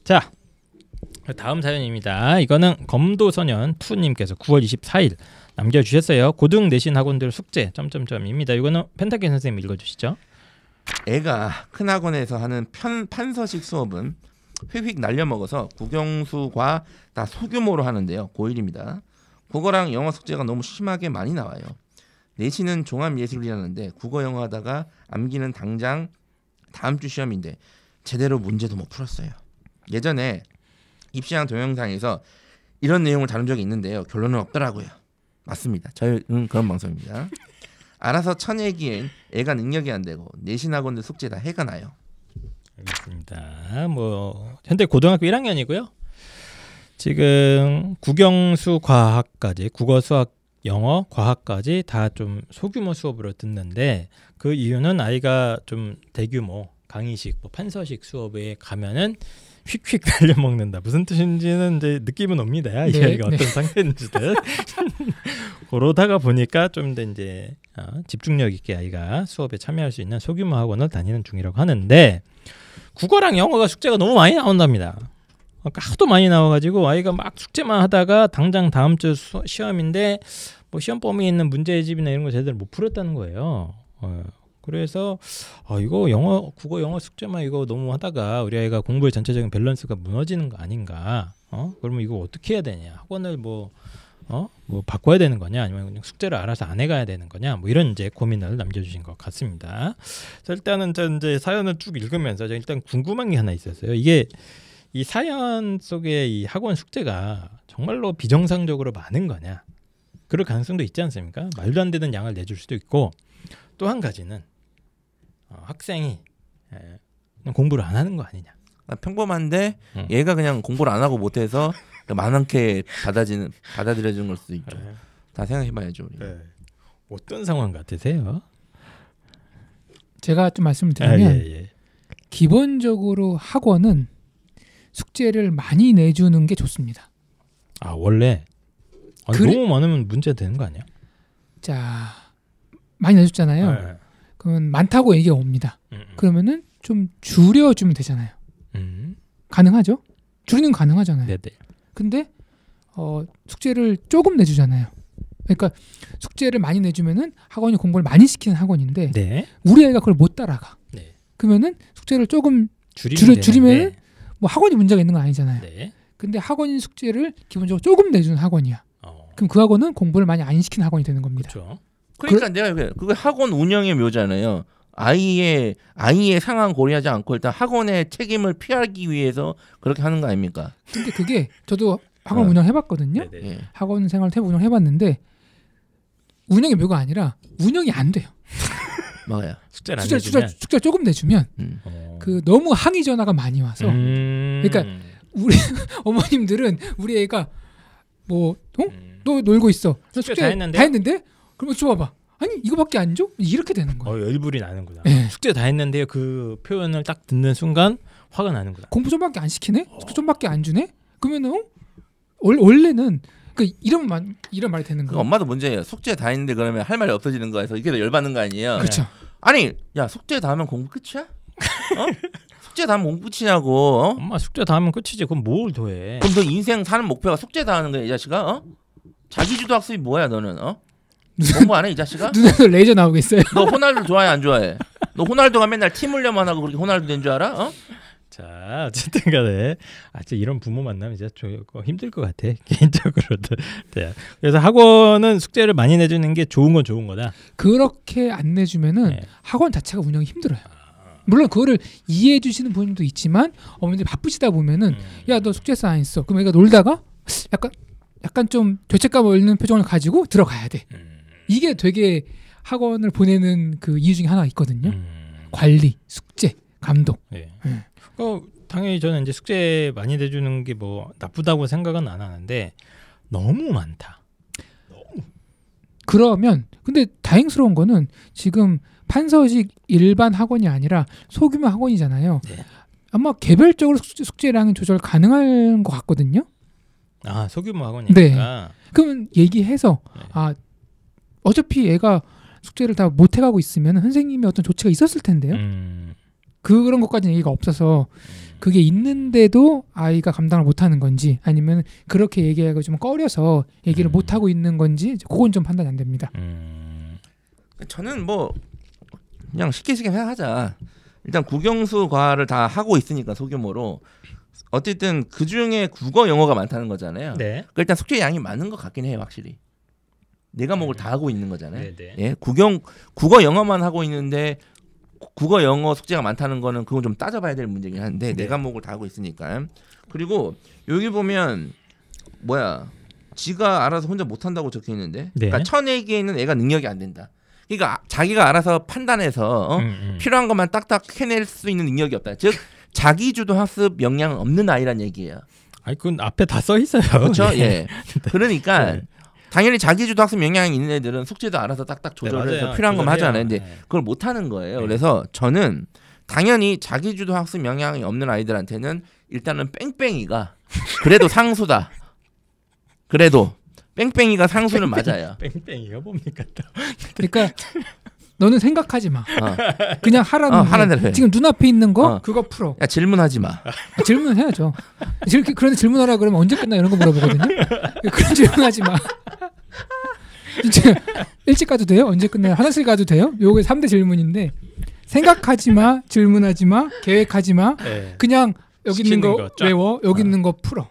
자, 다음 사연입니다. 이거는 검도소년2님께서 9월 24일 남겨주셨어요. 고등 내신 학원들 숙제 점점점입니다. 이거는 펜타키 선생님 읽어주시죠. 애가 큰 학원에서 하는 판서식 수업은 휙휙 날려먹어서 국영수과 다 소규모로 하는데요. 고1입니다. 국어랑 영어 숙제가 너무 심하게 많이 나와요. 내신은 종합예술이라는데 국어 영어 하다가 암기는 당장 다음 주 시험인데 제대로 문제도 못 풀었어요. 예전에 입시왕 동영상에서 이런 내용을 다룬 적이 있는데요. 결론은 없더라고요. 맞습니다. 저희는 그런 방송입니다. 알아서 쳐내기엔 애가 능력이 안 되고 내신 학원들 숙제 다 해가 나요. 알겠습니다. 뭐 현재 고등학교 1학년이고요. 지금 국영수 과학까지 국어, 수학, 영어, 과학까지 다 좀 소규모 수업으로 듣는데 그 이유는 아이가 좀 대규모 강의식, 뭐 판서식 수업에 가면은 휙휙 날려먹는다. 무슨 뜻인지는 이제 느낌은 옵니다. 이 아이가 어떤 상태인지는. 그러다가 보니까 좀 더 이제 집중력 있게 아이가 수업에 참여할 수 있는 소규모 학원을 다니는 중이라고 하는데 국어랑 영어가 숙제가 너무 많이 나온답니다. 하도 많이 나와가지고 아이가 막 숙제만 하다가 당장 다음 주 시험인데 뭐 시험 범위에 있는 문제집이나 이런 거 제대로 못 풀었다는 거예요. 그래서 이거 국어 영어 숙제만 이거 너무 하다가 우리 아이가 공부의 전체적인 밸런스가 무너지는 거 아닌가? 그러면 이거 어떻게 해야 되냐? 학원을 뭐 바꿔야 되는 거냐? 아니면 그냥 숙제를 알아서 안 해가야 되는 거냐? 뭐 이런 이제 고민을 남겨주신 것 같습니다. 일단은 저 이제 사연을 쭉 읽으면서 일단 궁금한 게 하나 있었어요. 이게 이 사연 속에 이 학원 숙제가 정말로 비정상적으로 많은 거냐? 그럴 가능성도 있지 않습니까? 말도 안 되는 양을 내줄 수도 있고 또 한 가지는 학생이 공부를 안 하는 거 아니냐? 평범한데 얘가 그냥 공부를 안 하고 못해서 많게 받아들여지는 걸 수도 있죠. 다 생각해봐야죠. 어떤 상황 같으세요? 제가 좀 말씀을 드리면 기본적으로 학원은 숙제를 많이 내주는 게 좋습니다. 원래 너무 많으면 문제 되는 거 아니야? 자, 많이 내줬잖아요. 그러면 많다고 얘기가 옵니다. 그러면은 좀 줄여주면 되잖아요. 가능하죠? 줄이는 건 가능하잖아요. 네네. 근데 숙제를 조금 내주잖아요. 그러니까 숙제를 많이 내주면은 학원이 공부를 많이 시키는 학원인데 우리 아이가 그걸 못 따라가. 그러면은 숙제를 조금 줄이면은 뭐 학원이 문제가 있는 건 아니잖아요. 근데 학원 숙제를 기본적으로 조금 내주는 학원이야. 그럼 그 학원은 공부를 많이 안 시키는 학원이 되는 겁니다. 그렇죠. 그러니까 내가 그거 학원 운영의 묘잖아요. 아이의 상황 고려하지 않고 일단 학원의 책임을 피하기 위해서 그렇게 하는 거 아닙니까? 근데 그게 저도 학원 운영해봤거든요. 학원 생활 운영해봤는데 운영의 묘가 아니라 운영이 안 돼요. 뭐야? 숙제 조금 내주면 그 너무 항의 전화가 많이 와서 그러니까 우리 어머님들은 우리 애가 뭐 너 놀고 있어. 숙제 다 했는데? 그럼 줘봐봐. 아니 이거밖에 안 줘? 이렇게 되는 거야. 열불이 나는구나. 숙제 다 했는데요. 그 표현을 딱 듣는 순간 화가 나는구나. 공부 좀밖에 안 시키네? 숙제 좀밖에 안 주네? 그러면은 원래는 이런 말이 되는 거야. 엄마도 문제예요. 숙제 다 했는데 그러면 할 말이 없어지는 거에서 이게 더 열받는 거 아니에요? 그렇죠. 아니 야 숙제 다 하면 공부 끝이야? 숙제 다 하면 공부 끝이냐고. 엄마 숙제 다 하면 끝이지. 그럼 뭘 더해? 그럼 너 인생 사는 목표가 숙제 다 하는 거야 이 자식아? 자기주도 학습이 뭐야 너는? 공부 안 해 이 자식아? 눈에서 레이저 나오겠어요. 너 호날두 좋아해 안 좋아해? 너 호날두가 맨날 팀 훈련만 하고 그렇게 호날두 된 줄 알아? 자 어쨌든 간에 이런 부모 만나면 진짜 힘들 것 같아 개인적으로도. 그래서 학원은 숙제를 많이 내주는 게 좋은 건 좋은 거다. 그렇게 안 내주면은 학원 자체가 운영이 힘들어요. 물론 그거를 이해해 주시는 부모님도 있지만 어머니들 바쁘시다 보면은 야 너 숙제서 안 했어. 그럼 애가 놀다가 약간 좀 죄책감 없는 표정을 가지고 들어가야 돼. 이게 되게 학원을 보내는 그 이유 중에 하나 있거든요. 관리, 숙제, 감독. 당연히 저는 이제 숙제 많이 내주는 게 뭐 나쁘다고 생각은 안 하는데 너무 많다. 그러면 근데 다행스러운 거는 지금 판서식 일반 학원이 아니라 소규모 학원이잖아요. 아마 개별적으로 숙제량은 조절 가능한 것 같거든요. 소규모 학원이니까. 그러면 얘기해서 어차피 애가 숙제를 다 못해가고 있으면 선생님의 어떤 조치가 있었을 텐데요. 그런 것까지는 얘기가 없어서 그게 있는데도 아이가 감당을 못하는 건지 아니면 그렇게 얘기하고 좀 꺼려서 얘기를 못하고 있는 건지 그건 좀 판단이 안 됩니다. 저는 뭐 그냥 쉽게 생각하자. 일단 국영수 과를 다 하고 있으니까 소규모로 어쨌든 그 중에 국어 영어가 많다는 거잖아요. 네. 그러니까 일단 숙제 양이 많은 것 같긴 해요, 확실히. 네 과목을 다 하고 있는 거잖아요. 네네. 예, 국어 영어만 하고 있는데 국어 영어 숙제가 많다는 거는 그건 좀 따져봐야 될 문제긴 한데 네 과목을 다 하고 있으니까. 그리고 여기 보면 지가 알아서 혼자 못한다고 적혀 있는데, 그러니까 1000에게는 애가 능력이 안 된다. 그러니까 자기가 알아서 판단해서 필요한 것만 딱딱 해낼 수 있는 능력이 없다. 즉 자기주도 학습 역량은 없는 아이란 얘기예요. 아니 그건 앞에 다 써 있어요. 그렇죠. 네. 예. 그러니까 당연히 자기주도 학습 역량이 있는 애들은 숙제도 알아서 딱딱 조절해서 필요한 것만 하잖아요. 근데 그걸 못 하는 거예요. 그래서 저는 당연히 자기주도 학습 역량이 없는 아이들한테는 일단은 뺑뺑이가 그래도 상수다. 그래도 뺑뺑이가 상수는 맞아요. 뺑뺑이가 뭡니까 또? 그러니까 너는 생각하지 마. 그냥 하라는 대로 해. 지금 눈앞에 있는 거 그거 풀어. 야 질문하지 마. 질문은 해야죠. 그런데 질문하라 그러면 언제 끝나 이런 거 물어보거든요. 그런 질문하지 마. 진짜 일찍 가도 돼요? 언제 끝나요? 화장실 가도 돼요? 요게 3대 질문인데 생각하지 마, 질문하지 마, 계획하지 마. 네. 그냥 여기 있는 거 외워, 여기 있는 거 풀어.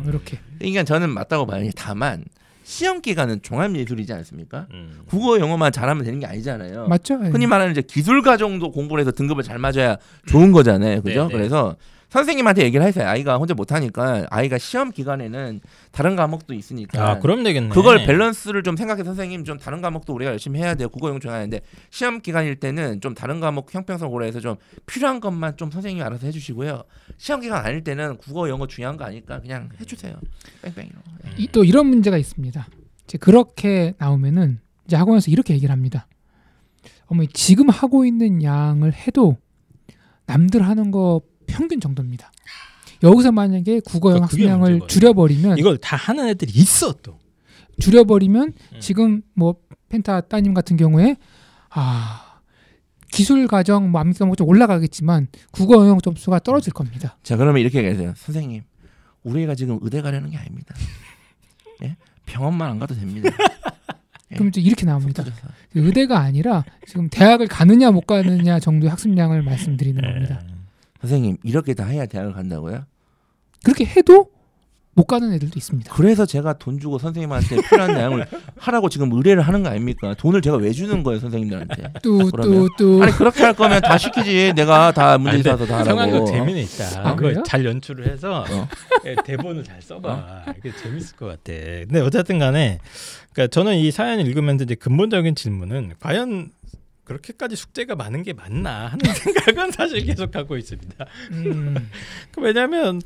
이렇게. 그러니까 저는 맞다고 봐요. 다만 시험 기간은 종합 예술이지 않습니까? 국어 영어만 잘하면 되는 게 아니잖아요. 맞죠? 흔히 말하는 이제 기술 과정도 공부를 해서 등급을 잘 맞아야 좋은 거잖아요. 그죠? 네네. 그래서 선생님한테 얘기를 했어요. 아이가 혼자 못하니까 아이가 시험 기간에는 다른 과목도 있으니까. 그럼 되겠네. 그걸 밸런스를 좀 생각해서 선생님 좀 다른 과목도 우리가 열심히 해야 돼요. 국어 영어 중요한데 시험 기간일 때는 좀 다른 과목 형평성 고려해서 좀 필요한 것만 좀 선생님이 알아서 해주시고요. 시험 기간 아닐 때는 국어 영어 중요한 거 아니까 그냥 해주세요. 뺑뺑이로. 또 이런 문제가 있습니다. 이제 그렇게 나오면은 이제 학원에서 이렇게 얘기를 합니다. 어머니 지금 하고 있는 양을 해도 남들 하는 거 평균 정도입니다. 여기서 만약에 국어 영어 학습량을 줄여버리면 이걸 다 하는 애들이 있어 또. 줄여버리면 지금 뭐 펜타 따님 같은 경우에 기술 과정 뭐 암기 과목 좀 올라가겠지만 국어 영어 점수가 떨어질 겁니다. 자 그러면 이렇게 얘기하세요. 선생님 우리 애가 지금 의대 가려는 게 아닙니다. 예? 병원만 안 가도 됩니다. 그럼 이제 이렇게 나옵니다. 의대가 아니라 지금 대학을 가느냐 못 가느냐 정도의 학습량을 말씀드리는 겁니다. 선생님 이렇게 다 해야 대학을 간다고요? 그렇게 해도 못 가는 애들도 있습니다. 그래서 제가 돈 주고 선생님한테 필요한 내용을 하라고 지금 의뢰를 하는 거 아닙니까? 돈을 제가 왜 주는 거예요 선생님들한테? 또 아니 그렇게 할 거면 다 시키지. 내가 다 문제 있어서 다 하라고. 상황극 재미는 있다. 그걸 잘 연출을 해서 대본을 잘 써봐. 이게 재밌을 것 같아. 근데 어쨌든 간에 그러니까 저는 이 사연을 읽으면서 이제 근본적인 질문은 과연 그렇게까지 숙제가 많은 게 맞나 하는 생각은 사실 계속 하고 있습니다. 왜냐하면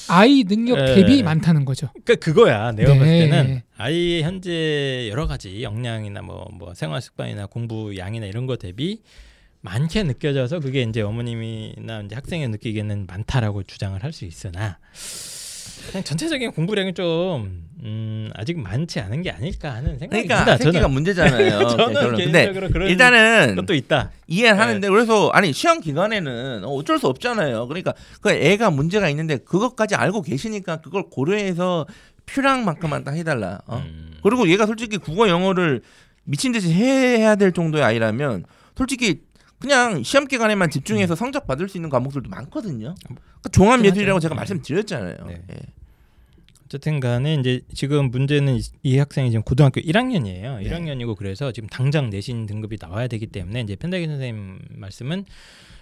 아이 능력 대비 많다는 거죠. 그러니까 그거야. 내가 봤을 때는 아이의 현재 여러 가지 역량이나 뭐 생활 습관이나 공부 양이나 이런 거 대비 많게 느껴져서 그게 이제 어머님이나 이제 학생이 느끼기에는 많다라고 주장을 할 수 있으나 그냥 전체적인 공부량이 좀 아직 많지 않은 게 아닐까 하는 생각입니다. 그러니까 새끼가 문제잖아요. 저는 개인적으로 그런 일단은 것도 있다. 이해는 하는데 그래서 아니 시험 기간에는 어쩔 수 없잖아요. 그러니까 그 애가 문제가 있는데 그것까지 알고 계시니까 그걸 고려해서 필요한 만큼만 딱 해달라. 그리고 얘가 솔직히 국어 영어를 미친 듯이 해야 될 정도의 아이라면 솔직히 그냥 시험 기간에만 집중해서 성적 받을 수 있는 과목들도 많거든요. 그러니까 종합 예술이라고 제가 말씀드렸잖아요. 네. 어쨌든 간에 이제 지금 문제는 이 학생이 지금 고등학교 1학년이에요. 1학년이고 그래서 지금 당장 내신 등급이 나와야 되기 때문에 이제 펜다기 선생님 말씀은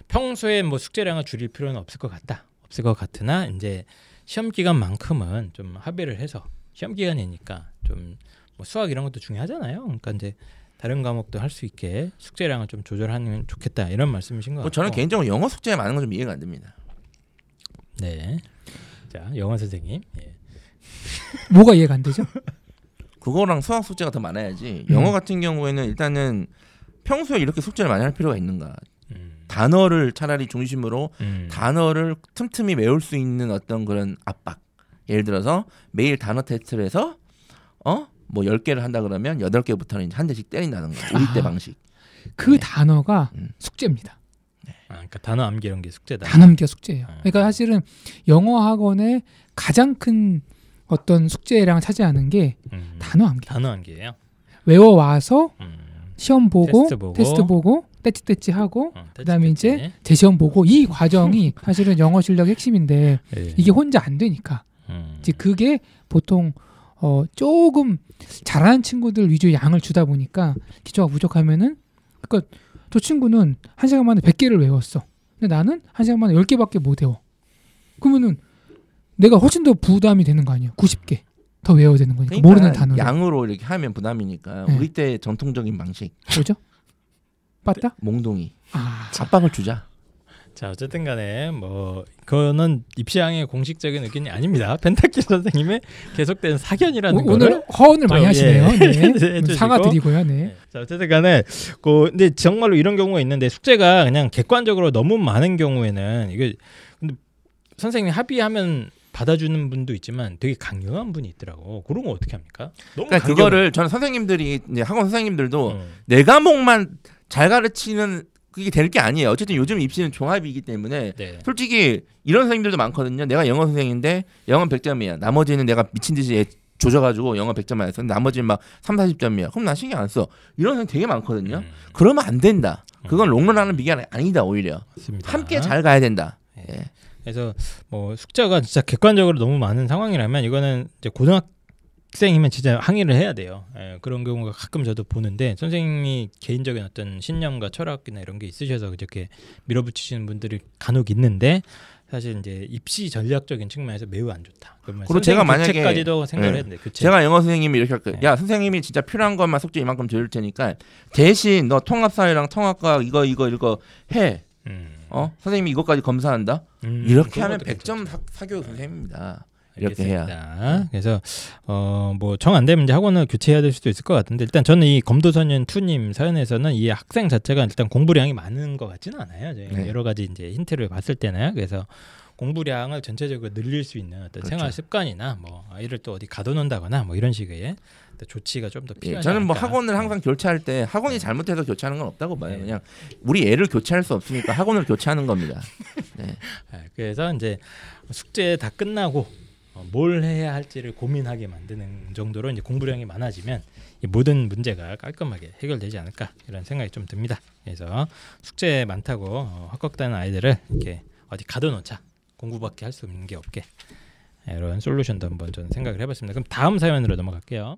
평소에 뭐 숙제량을 줄일 필요는 없을 것 같으나 이제 시험 기간만큼은 좀 합의를 해서 시험 기간이니까 좀 뭐 수학 이런 것도 중요하잖아요. 그러니까 이제 다른 과목도 할 수 있게 숙제량을 좀 조절하면 좋겠다 이런 말씀이신 것 같고. 저는 개인적으로 영어 숙제가 많은 건 좀 이해가 안 됩니다. 네. 자 영어 선생님. 뭐가 이해가 안 되죠? 국어랑 수학 숙제가 더 많아야지. 영어 같은 경우에는 일단은 평소에 이렇게 숙제를 많이 할 필요가 있는가. 단어를 차라리 중심으로 단어를 틈틈이 외울 수 있는 어떤 그런 압박. 예를 들어서 매일 단어 테스트를 해서 뭐 10개를 한다 그러면 8개부터는 한 대씩 때린다는 거. 우리 때 방식. 그 단어가 숙제입니다. 그러니까 단어 암기 이런 게 숙제다. 단어 암기가 숙제예요. 그러니까 사실은 영어 학원의 가장 큰 어떤 숙제량 차지하는 게 단어 암기. 단어 암기예요. 외워 와서 시험 보고 테스트 보고 떼찌떼찌 하고 그다음에 이제 재시험 보고 이 과정이 사실은 영어 실력의 핵심인데 네. 이게 혼자 안 되니까 이제 그게 보통 조금 잘하는 친구들 위주의 양을 주다 보니까 기초가 부족하면은 그러니까 저 친구는 1시간 만에 100개를 외웠어. 근데 나는 1시간 만에 10개밖에 못 외워. 그러면은 내가 훨씬 더 부담이 되는 거 아니야. 90개 더 외워야 되는 거니까. 그러니까 모르는 단어를. 양으로 이렇게 하면 부담이니까 네. 우리 때 전통적인 방식. 뭐죠? 빠따? 몽둥이. 압박을 주자. 자 어쨌든 간에 뭐 그거는 입시왕의 공식적인 의견이 아닙니다. 펜타키 선생님의 계속된 사견이라는 오늘 거를 허언을 많이 하시네요. 네. 네. 사과드리고요. 네. 자 어쨌든 간에 근데 정말로 이런 경우가 있는데 숙제가 그냥 객관적으로 너무 많은 경우에는 이게 근데 선생님이 합의하면 받아주는 분도 있지만 되게 강요한 분이 있더라고. 그런 거 어떻게 합니까? 너무 그러니까 그거를 저는 선생님들이 학원 선생님들도 내 과목만 잘 가르치는 그게 될 게 아니에요. 어쨌든 요즘 입시는 종합이기 때문에 네. 솔직히 이런 선생님들도 많거든요. 내가 영어 선생인데 영어 100점이야. 나머지는 내가 미친 듯이 조져가지고 영어 100점 안 했어. 나머지는 막 30-40점이야. 그럼 난 신경 안 써. 이런 선생님 되게 많거든요. 그러면 안 된다. 그건 롱런하는 비결이 아니다 오히려. 맞습니다. 함께 잘 가야 된다. 예. 그래서 뭐 숙제가 진짜 객관적으로 너무 많은 상황이라면 이거는 이제 고등학생이면 진짜 항의를 해야 돼요. 예, 그런 경우가 가끔 저도 보는데 선생님이 개인적인 어떤 신념과 철학이나 이런 게 있으셔서 이렇게 밀어붙이시는 분들이 간혹 있는데 사실 이제 입시 전략적인 측면에서 매우 안 좋다. 그리고 제가 만약에 교체까지도 생각을 했는데 교체. 제가 영어 선생님이 이렇게 할게요. 야 선생님이 진짜 필요한 것만 숙제 이만큼 드릴 테니까 대신 너 통합사회랑 통합과학 이거 해. 선생님이 이것까지 검사한다. 이렇게 하면 100점 사교육 선생님입니다. 이렇게 알겠습니다. 해야. 그래서 뭐 정 안 되면 이제 학원을 교체해야 될 수도 있을 것 같은데 일단 저는 이 검도소년 2님 사연에서는 이 학생 자체가 일단 공부량이 많은 것 같지는 않아요. 네. 여러 가지 이제 힌트를 봤을 때는 그래서 공부량을 전체적으로 늘릴 수 있는 어떤 그렇죠. 생활 습관이나 뭐 아이를 또 어디 가둬놓는다거나 뭐 이런 식의 조치가 좀 더 필요하지 저는 뭐 않을까. 학원을 항상 교체할 때 학원이 잘못해서 교체하는 건 없다고 봐요. 그냥 우리 애를 교체할 수 없으니까 학원을 교체하는 겁니다. 네. 그래서 이제 숙제 다 끝나고 뭘 해야 할지를 고민하게 만드는 정도로 이제 공부량이 많아지면 이 모든 문제가 깔끔하게 해결되지 않을까 이런 생각이 좀 듭니다. 그래서 숙제 많다고 헛걱다는 아이들을 이렇게 어디 가둬놓자. 공부밖에 할 수 있는 게 없게 이런 솔루션도 한번 저는 생각을 해봤습니다. 그럼 다음 사연으로 넘어갈게요.